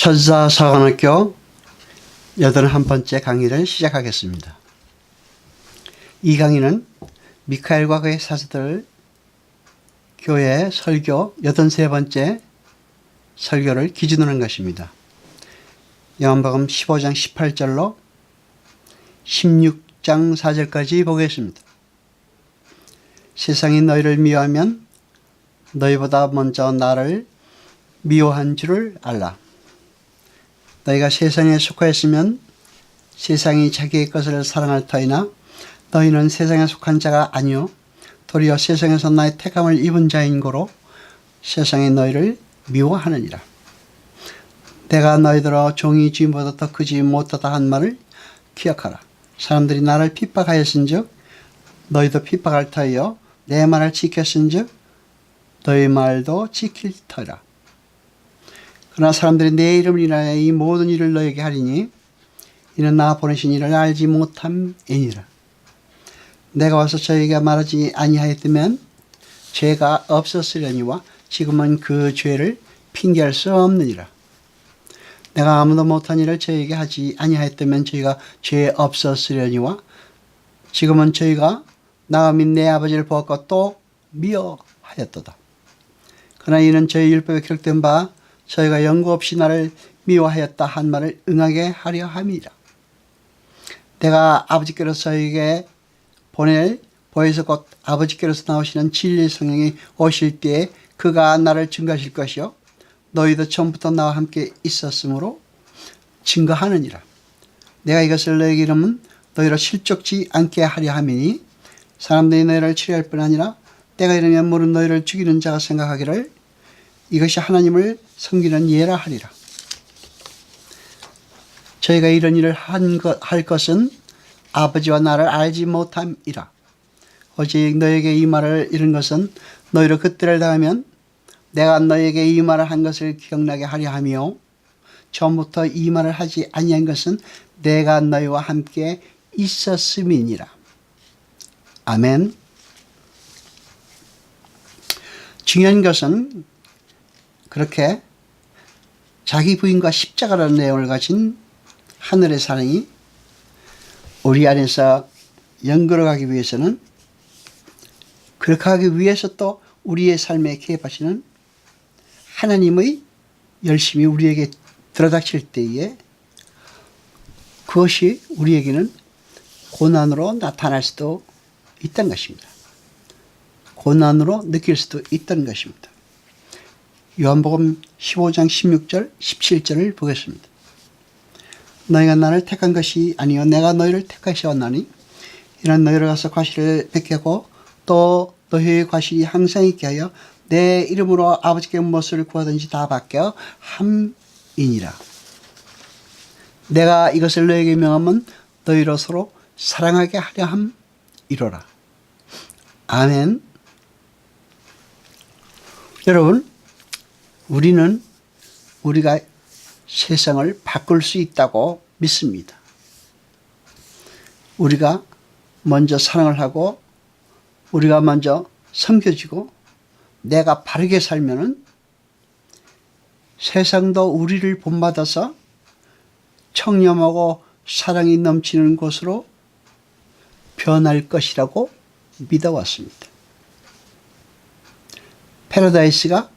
천사사관학교 81번째 강의를 시작하겠습니다. 이 강의는 미카엘과 그의 사도들 교회 설교 83번째 설교를 기준으로 한 것입니다. 요한복음 15장 18절로 16장 4절까지 보겠습니다. 세상이 너희를 미워하면 너희보다 먼저 나를 미워한 줄을 알라. 너희가 세상에 속하였으면 세상이 자기의 것을 사랑할 터이나 너희는 세상에 속한 자가 아니요 도리어 세상에서 나의 택함을 입은 자인 고로 세상이 너희를 미워하느니라. 내가 너희들아 종이 주인보다 더 크지 못하다 한 말을 기억하라. 사람들이 나를 핍박하였은즉 너희도 핍박할 터이요 내 말을 지켰은즉 너희 말도 지킬 터이라. 그러나 사람들이 내 이름을 인하여 이 모든 일을 너에게 하리니 이는 나 보내신 이를 알지 못함이니라. 내가 와서 저에게 말하지 아니하였다면 죄가 없었으려니와 지금은 그 죄를 핑계할 수 없느니라. 내가 아무도 못한 일을 저에게 하지 아니하였다면 저희가 죄 없었으려니와 지금은 저희가 나 및 내 아버지를 보았고 또 미워하였도다. 그러나 이는 저희 율법에 기록된 바 저희가 연고 없이 나를 미워하였다 한 말을 응하게 하려 함이라. 내가 아버지께로서 저에게 보낼 보혜사 곧 아버지께로서 나오시는 진리의 성령이 오실 때에 그가 나를 증거하실 것이요 너희도 처음부터 나와 함께 있었으므로 증거하느니라. 내가 이것을 너에게 이르면 너희로 실족지 않게 하려 함이니 사람들이 너희를 치료할 뿐 아니라 때가 이르면 모든 너희를 죽이는 자가 생각하기를 이것이 하나님을 섬기는 예라 하리라. 저희가 이런 일을 할 것은 아버지와 나를 알지 못함이라. 오직 너에게 이 말을 이른 것은 너희로 그때를 당하면 내가 너에게 이 말을 한 것을 기억나게 하려 하며 처음부터 이 말을 하지 아니한 것은 내가 너희와 함께 있었음이니라. 아멘. 중요한 것은 그렇게 자기 부인과 십자가라는 내용을 가진 하늘의 사랑이 우리 안에서 연결하기 위해서는 그렇게 하기 위해서 또 우리의 삶에 개입하시는 하나님의 열심히 우리에게 들어닥칠 때에 그것이 우리에게는 고난으로 나타날 수도 있다는 것입니다. 고난으로 느낄 수도 있다는 것입니다. 요한복음 15장 16절 17절을 보겠습니다. 너희가 나를 택한 것이 아니요 내가 너희를 택하셨나니 이는 너희를 가서 과실을 뵙게 하고 또 너희의 과실이 항상 있게 하여 내 이름으로 아버지께 무엇을 구하든지 다 받게 함이니라. 내가 이것을 너희에게 명하면 너희로 서로 사랑하게 하려 함이로라. 아멘. 여러분, 우리가 세상을 바꿀 수 있다고 믿습니다. 우리가 먼저 사랑을 하고 우리가 먼저 섬겨지고 내가 바르게 살면은 세상도 우리를 본받아서 청렴하고 사랑이 넘치는 곳으로 변할 것이라고 믿어왔습니다. 패러다이스가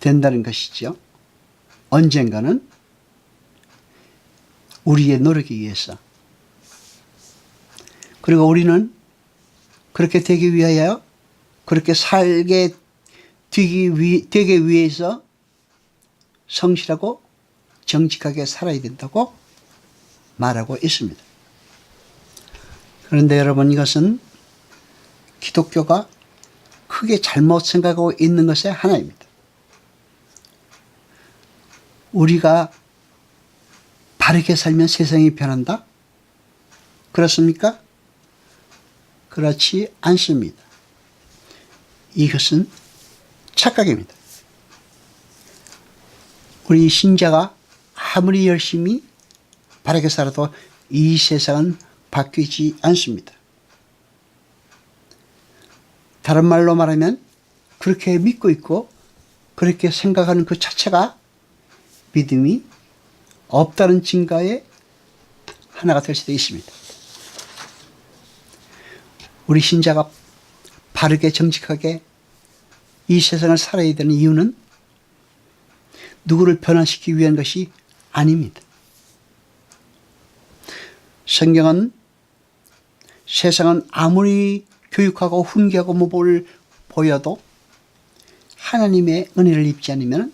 된다는 것이죠. 언젠가는 우리의 노력에 의해서. 그리고 우리는 그렇게 되기 위하여 그렇게 살게 되기 위해서 성실하고 정직하게 살아야 된다고 말하고 있습니다. 그런데 여러분 이것은 기독교가 크게 잘못 생각하고 있는 것의 하나입니다. 우리가 바르게 살면 세상이 변한다? 그렇습니까? 그렇지 않습니다. 이것은 착각입니다. 우리 신자가 아무리 열심히 바르게 살아도 이 세상은 바뀌지 않습니다. 다른 말로 말하면 그렇게 믿고 있고 그렇게 생각하는 그 자체가 믿음이 없다는 증거의 하나가 될 수도 있습니다. 우리 신자가 바르게 정직하게 이 세상을 살아야 되는 이유는 누구를 변화시키기 위한 것이 아닙니다. 성경은 세상은 아무리 교육하고 훈계하고 뭘 보여도 하나님의 은혜를 입지 않으면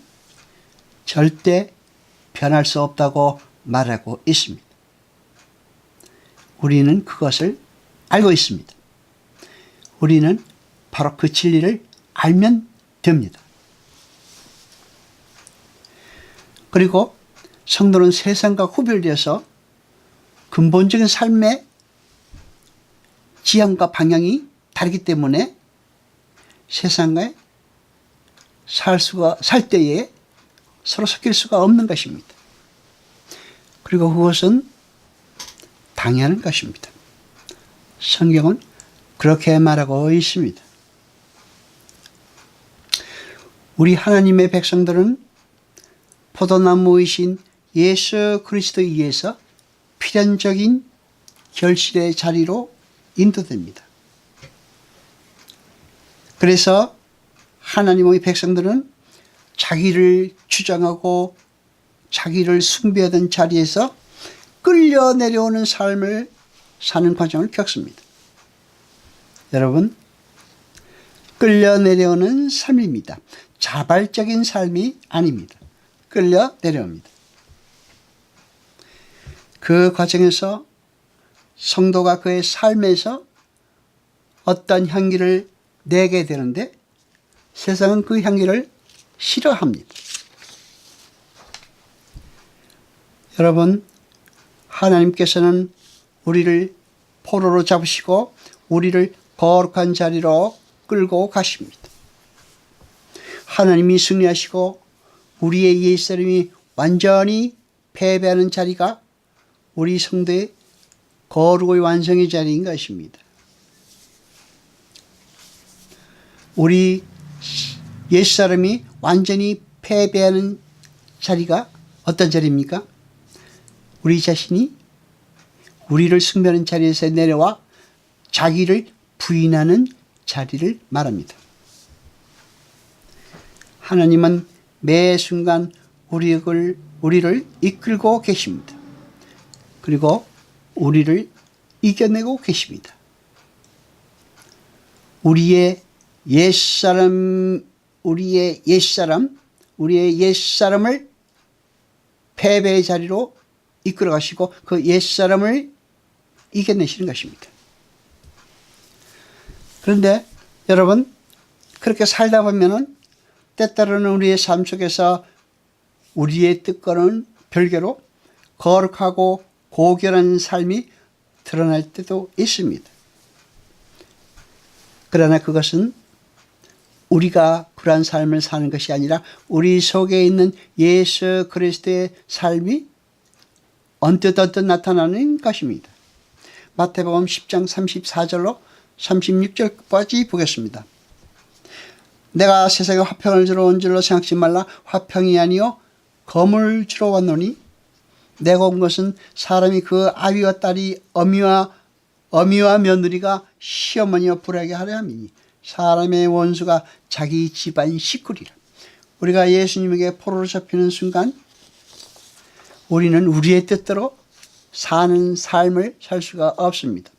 절대 변할 수 없다고 말하고 있습니다. 우리는 그것을 알고 있습니다. 우리는 바로 그 진리를 알면 됩니다. 그리고 성도는 세상과 구별되어서 근본적인 삶의 지향과 방향이 다르기 때문에 세상에 살 때에 서로 섞일 수가 없는 것입니다. 그리고 그것은 당연한 것입니다. 성경은 그렇게 말하고 있습니다. 우리 하나님의 백성들은 포도나무이신 예수 그리스도에 의해서 필연적인 결실의 자리로 인도됩니다. 그래서 하나님의 백성들은 자기를 주장하고 자기를 숭배하던 자리에서 끌려 내려오는 삶을 사는 과정을 겪습니다. 여러분, 끌려 내려오는 삶입니다. 자발적인 삶이 아닙니다. 끌려 내려옵니다. 그 과정에서 성도가 그의 삶에서 어떤 향기를 내게 되는데 세상은 그 향기를 싫어합니다. 여러분, 하나님께서는 우리를 포로로 잡으시고 우리를 거룩한 자리로 끌고 가십니다. 하나님이 승리하시고 우리의 옛사람이 완전히 패배하는 자리가 우리 성도의 거룩의 완성의 자리인 것입니다. 우리 옛사람이 완전히 패배하는 자리가 어떤 자리입니까? 우리 자신이 우리를 숭배하는 자리에서 내려와 자기를 부인하는 자리를 말합니다. 하나님은 매 순간 우리를 이끌고 계십니다. 그리고 우리를 이겨내고 계십니다. 우리의 옛사람을 패배의 자리로 이끌어 가시고 그 옛사람을 이겨내시는 것입니다. 그런데 여러분, 그렇게 살다 보면은 때때로는 우리의 삶 속에서 우리의 뜻과는 별개로 거룩하고 고결한 삶이 드러날 때도 있습니다. 그러나 그것은 우리가 그러한 삶을 사는 것이 아니라 우리 속에 있는 예수 그리스도의 삶이 언뜻 나타나는 것입니다. 마태복음 10장 34절로 36절까지 보겠습니다. 내가 세상에 화평을 주러 온 줄로 생각지 말라. 화평이 아니요 검을 주러 왔노니 내가 온 것은 사람이 그 아비와 딸이 어미와 며느리가 시어머니와 불하게 하려 함이니 사람의 원수가 자기 집안 식구리라. 우리가 예수님에게 포로로 잡히는 순간 우리는 우리의 뜻대로 사는 삶을 살 수가 없습니다.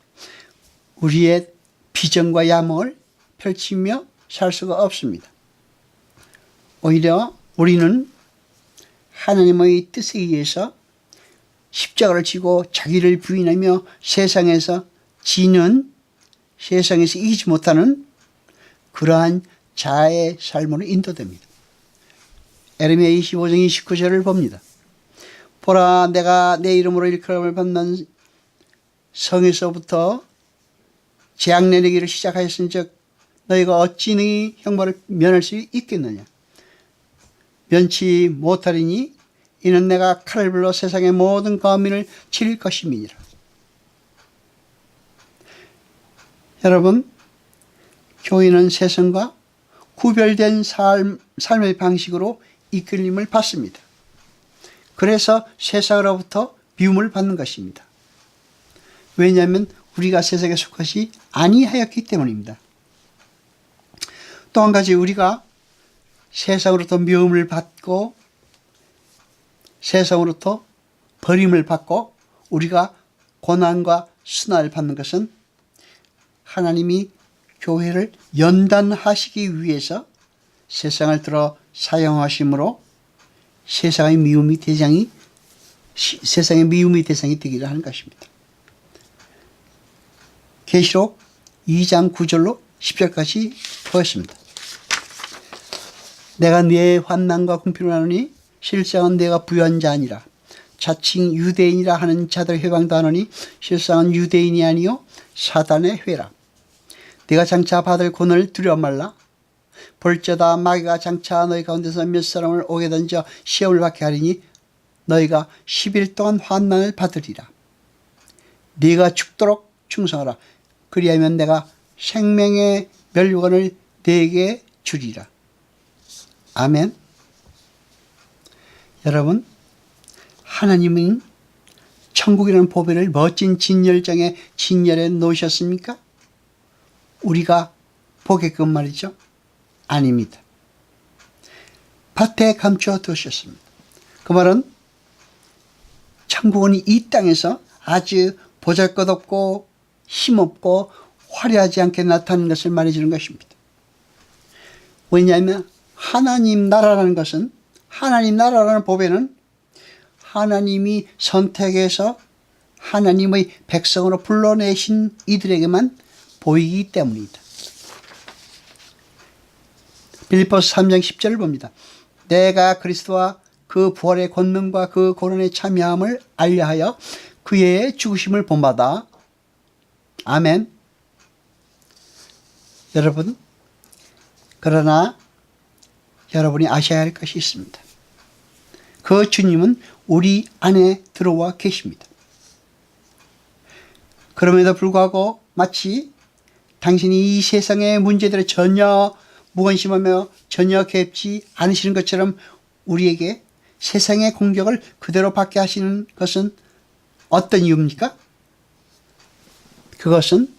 우리의 비전과 야망을 펼치며 살 수가 없습니다. 오히려 우리는 하나님의 뜻에 의해서 십자가를 지고 자기를 부인하며 세상에서 이기지 못하는 그러한 자아의 삶으로 인도됩니다. 에레미야 25장 29절을 봅니다. 보라, 내가 내 이름으로 일컬음을 받는 성에서부터 재앙 내리기를 시작하였은즉 너희가 어찌 네 형벌을 면할 수 있겠느냐. 면치 못하리니 이는 내가 칼을 불러 세상의 모든 거민을 칠 것임이니라. 여러분, 교인은 세상과 구별된 삶의 방식으로 이끌림을 받습니다. 그래서 세상으로부터 미움을 받는 것입니다. 왜냐하면 우리가 세상에 속하지 아니하였기 때문입니다. 또 한 가지, 우리가 세상으로부터 미움을 받고 세상으로부터 버림을 받고 우리가 고난과 순환을 받는 것은 하나님이 교회를 연단하시기 위해서 세상을 들어 사용하심으로 세상의 미움의 대상이 되기를 하는 것입니다. 계시록 2장 9절로 10절까지 보겠습니다. 내가 네 환난과 궁핍을 하노니 실상은 내가 부유한 자 아니라 자칭 유대인이라 하는 자들 회방도 하노니 실상은 유대인이 아니요 사단의 회라. 네가 장차 받을 고난을 두려워 말라. 볼지어다 마귀가 장차 너희 가운데서 몇 사람을 오게 던져 시험을 받게 하리니 너희가 10일 동안 환난을 받으리라. 네가 죽도록 충성하라. 그리하면 내가 생명의 멸류관을 네게 주리라. 아멘. 여러분, 하나님은 천국이라는 보배를 멋진 진열장에 진열해 놓으셨습니까? 우리가 보게끔 말이죠. 아닙니다. 밭에 감추어 두셨습니다. 그 말은 천국은 이 땅에서 아주 보잘것없고 힘없고 화려하지 않게 나타나는 것을 말해주는 것입니다. 왜냐하면 하나님 나라라는 것은, 하나님 나라라는 보배는 하나님이 선택해서 하나님의 백성으로 불러내신 이들에게만 보이기 때문입니다. 빌립보서 3장 10절을 봅니다. 내가 그리스도와 그 부활의 권능과 그 고난에 참여함을 알려하여 그의 죽으심을 본받아. 아멘. 여러분, 그러나 여러분이 아셔야 할 것이 있습니다. 그 주님은 우리 안에 들어와 계십니다. 그럼에도 불구하고 마치 당신이 이 세상의 문제들을 전혀 무관심하며 전혀 개입지 않으시는 것처럼 우리에게 세상의 공격을 그대로 받게 하시는 것은 어떤 이유입니까? 그것은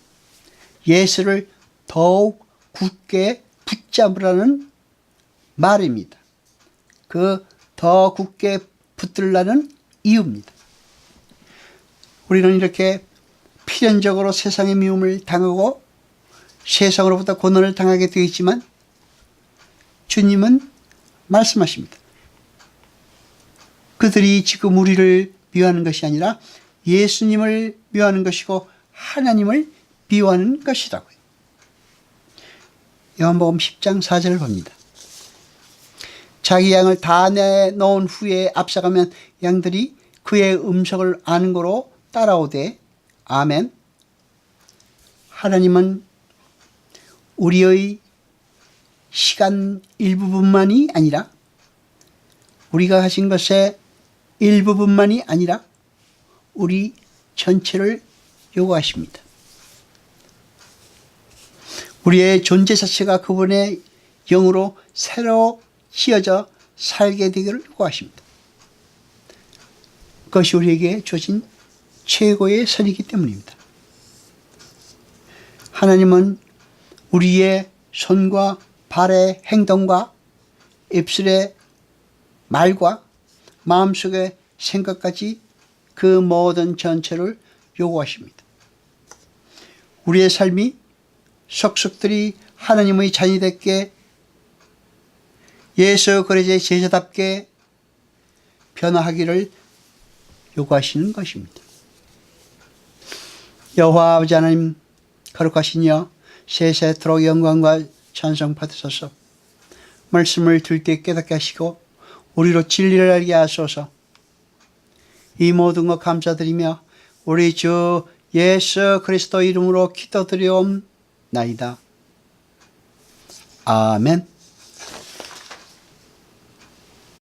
예수를 더욱 굳게 붙잡으라는 말입니다. 그 더 굳게 붙들라는 이유입니다. 우리는 이렇게 필연적으로 세상의 미움을 당하고 세상으로부터 고난을 당하게 되어 있지만 주님은 말씀하십니다. 그들이 지금 우리를 미워하는 것이 아니라 예수님을 미워하는 것이고 하나님을 미워하는 것이라고요. 요한복음 10장 4절을 봅니다. 자기 양을 다 내놓은 후에 앞서가면 양들이 그의 음성을 아는 거로 따라오되. 아멘. 하나님은 우리의 시간 일부분만이 아니라, 우리가 하신 것의 일부분만이 아니라 우리 전체를 요구하십니다. 우리의 존재 자체가 그분의 영으로 새로 지어져 살게 되기를 요구하십니다. 그것이 우리에게 주어진 최고의 선이기 때문입니다. 하나님은 우리의 손과 발의 행동과 입술의 말과 마음속의 생각까지 그 모든 전체를 요구하십니다. 우리의 삶이 속속들이 하나님의 자녀답게, 예수 그리스도의 제자답게 변화하기를 요구하시는 것입니다. 여호와 아버지 하나님, 거룩하시며 세세토록 영광과 찬송 받으소서. 말씀을 들을 때 깨닫게 하시고 우리로 진리를 알게 하소서. 이 모든 것 감사드리며 우리 주 예수 그리스도 이름으로 기도드리옵나이다. 아멘.